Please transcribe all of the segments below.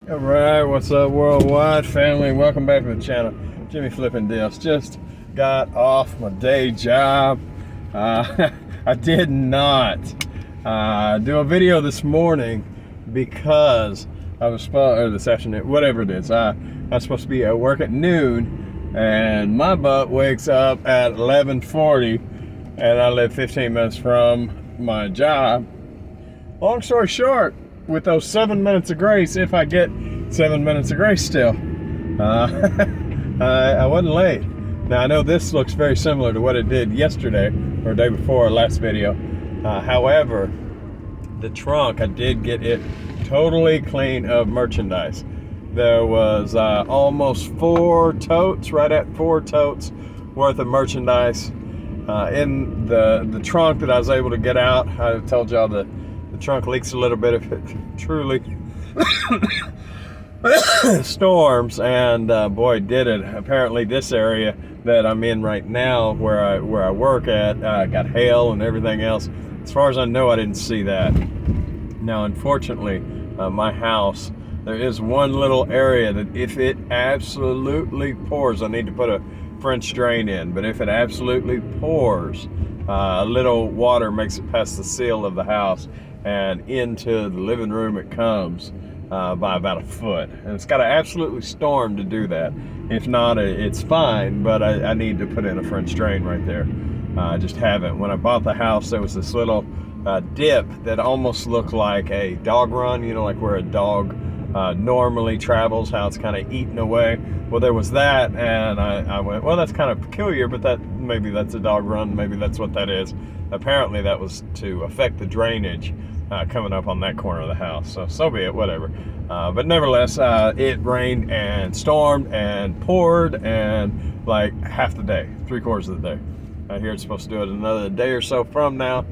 All right, what's up, worldwide family? Welcome back to the channel. Jimmy Flippin' Deals. Just got off my day job. I did not do a video this morning because I was supposed, or this afternoon, whatever it is. I was supposed to be at work at noon, and my butt wakes up at 11:40, and I live 15 minutes from my job. Long story short, with those 7 minutes of grace, if I get 7 minutes of grace still, I wasn't late. Now I know this looks very similar to what it did yesterday or day before, last video. However, the trunk, I did get it totally clean of merchandise. There was almost 4 totes, right at 4 totes worth of merchandise in the trunk that I was able to get out. I told y'all the trunk leaks a little bit if it truly storms, and boy did it. Apparently this area that I'm in right now, where I work at, got hail and everything else. As far as I know, I didn't see that. Now unfortunately, my house, there is one little area that if it absolutely pours, I need to put a French drain in, but if it absolutely pours, a little water makes it past the seal of the house and into the living room it comes by about a foot. And it's got to absolutely storm to do that. If not, it's fine, but I need to put in a French drain right there. I just haven't. When I bought the house, there was this little dip that almost looked like a dog run, you know, like where a dog normally travels, how it's kind of eaten away. Well, there was that, and I went, well, that's kind of peculiar, but maybe that's a dog run, maybe that's what that is. Apparently that was to affect the drainage coming up on that corner of the house. So be it, whatever. But nevertheless, it rained and stormed and poured, and like half the day, 3/4 of the day. I hear it's supposed to do it another day or so from now,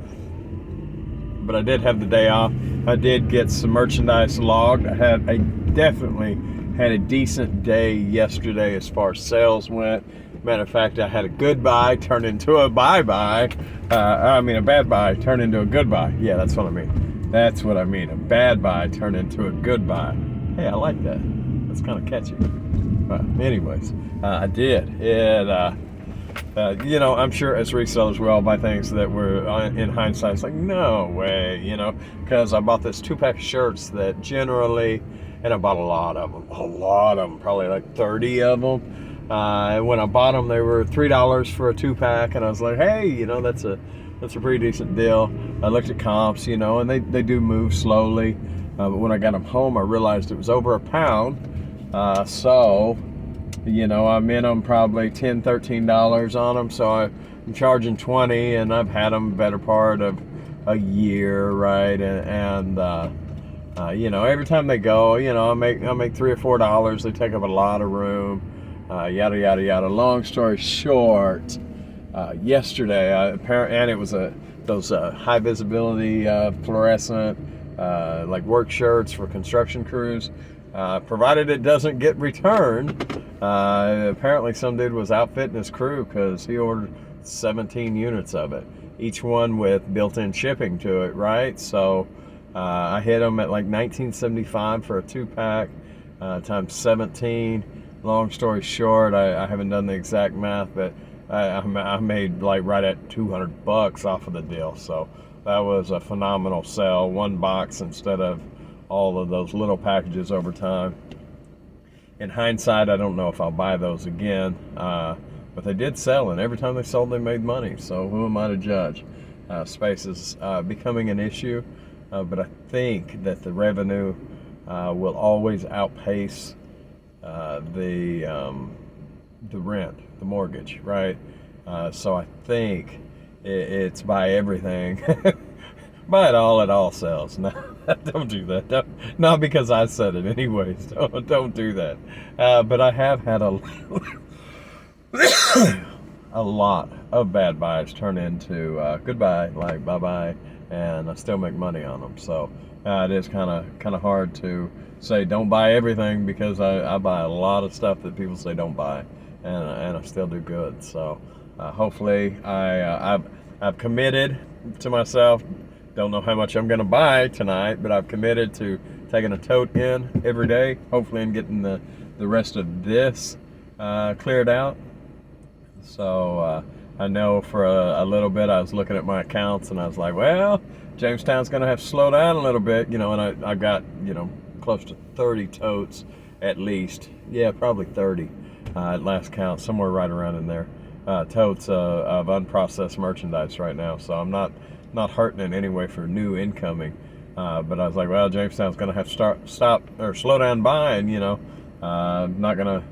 but I did have the day off. I did get some merchandise logged. I definitely had a decent day yesterday as far as sales went. Matter of fact, I had a good buy turn into a bye-bye. I mean, a bad buy turn into a good buy. Yeah, that's what I mean. That's what I mean. A bad buy turn into a good buy. Hey, I like that. That's kind of catchy. Anyways, I did. You know, I'm sure as resellers we all buy things that were in hindsight, it's like, no way, you know, because I bought this 2-pack of shirts that generally, and I bought a lot of them, probably like 30 of them. And when I bought them, they were $3 for a 2-pack, and I was like, hey, you know, that's a pretty decent deal. I looked at comps, you know, and they do move slowly. But when I got them home, I realized it was over £1. So, you know, I'm in them probably $10, $13 on them. So I'm charging 20, and I've had them better part of a year, right? And you know, every time they go, you know, I make $3 or $4. They take up a lot of room. Yada yada yada. Long story short, yesterday, and it was those high visibility fluorescent like work shirts for construction crews. Provided it doesn't get returned. Apparently some dude was outfitting his crew because he ordered 17 units of it, each one with built-in shipping to it, right? So I hit them at like $19.75 for a 2-pack times 17. Long story short, I haven't done the exact math, but I made like right at $200 off of the deal. So that was a phenomenal sell. One box instead of all of those little packages over time. In hindsight, I don't know if I'll buy those again, but they did sell, and every time they sold, they made money. So who am I to judge? Space is becoming an issue, but I think that the revenue will always outpace the rent, the mortgage, right? So I think it's buy everything. Buy it all at all sales. No, don't do that. Not because I said it anyways. Don't do that. But I have had a lot of bad buys turn into goodbye, like bye-bye, and I still make money on them. So it is kind of hard to say don't buy everything, because I buy a lot of stuff that people say don't buy, and I still do good. So hopefully I've committed to myself. Don't know how much I'm going to buy tonight, but I've committed to taking a tote in every day, hopefully, and getting the rest of this cleared out. So I know for a little bit I was looking at my accounts and I was like, well, Jamestown's going to have to slow down a little bit, you know, and I got, you know, close to 30 totes at least. Yeah, probably 30 at last count, somewhere right around in there. Totes of unprocessed merchandise right now. So I'm not hurting in any way for new incoming. But I was like, well, Jamestown's going to have to stop or slow down buying, you know. I'm gonna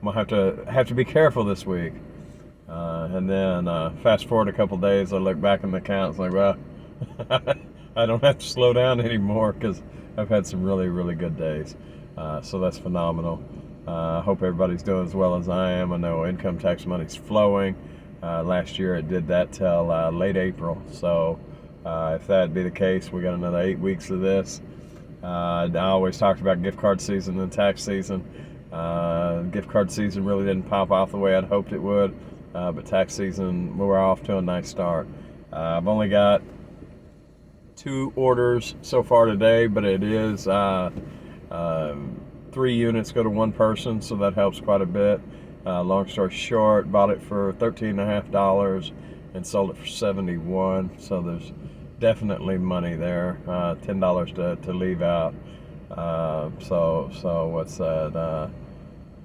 have to be careful this week. And then fast forward a couple days, I look back in the account. It's like, well, I don't have to slow down anymore because I've had some really, really good days. So that's phenomenal. I hope everybody's doing as well as I am. I know income tax money's flowing. Last year it did that till late April. So if that'd be the case, we got another 8 weeks of this. I always talked about gift card season and tax season. Gift card season really didn't pop off the way I'd hoped it would. But tax season, we're off to a nice start. I've only got 2 orders so far today, but it is 3 units go to 1 person, so that helps quite a bit. Long story short, bought it for $13.50 and sold it for $71. So there's definitely money there. $10 to leave out. So what's that?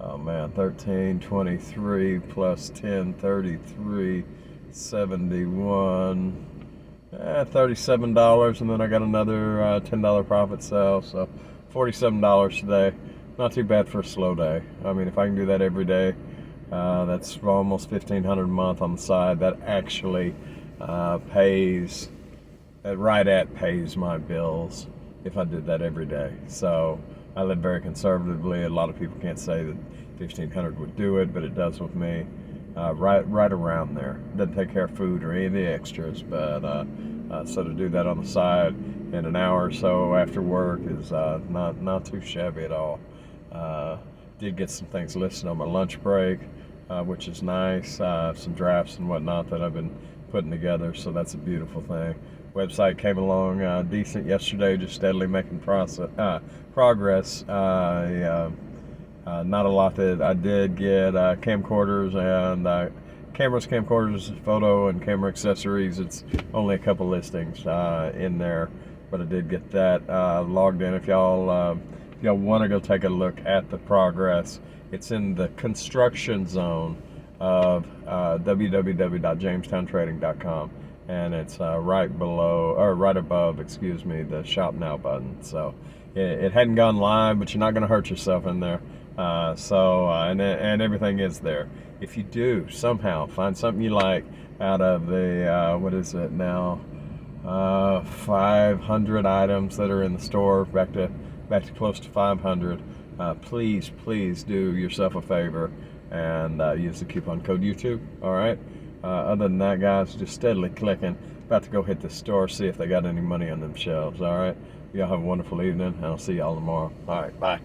Oh man, 13.23 plus 10.33, 71. $37, and then I got another $10 profit sale, so $47 today. Not too bad for a slow day. I mean, if I can do that every day, that's almost $1,500 a month on the side. That actually pays, pays my bills if I did that every day. So I live very conservatively. A lot of people can't say that $1,500 would do it, but it does with me. Right around there. Doesn't take care of food or any of the extras, but so to do that on the side in an hour or so after work is not too shabby at all. Did get some things listed on my lunch break, which is nice. Some drafts and whatnot that I've been putting together, so that's a beautiful thing. Website came along decent yesterday, just steadily making progress. Not a lot that I did get camcorders and camcorders, photo and camera accessories. It's only a couple listings in there, but I did get that logged in. If y'all want to go take a look at the progress, it's in the construction zone of www.jamestowntrading.com, and it's right above, the Shop Now button. So it hadn't gone live, but you're not going to hurt yourself in there. And everything is there. If you do somehow find something you like out of the what is it now, 500 items that are in the store, back to close to 500, please do yourself a favor and use the coupon code YouTube. All right. Other than that, guys, just steadily clicking. About to go hit the store, see if they got any money on them shelves. All right. Y'all have a wonderful evening, and I'll see y'all tomorrow. All right. Bye.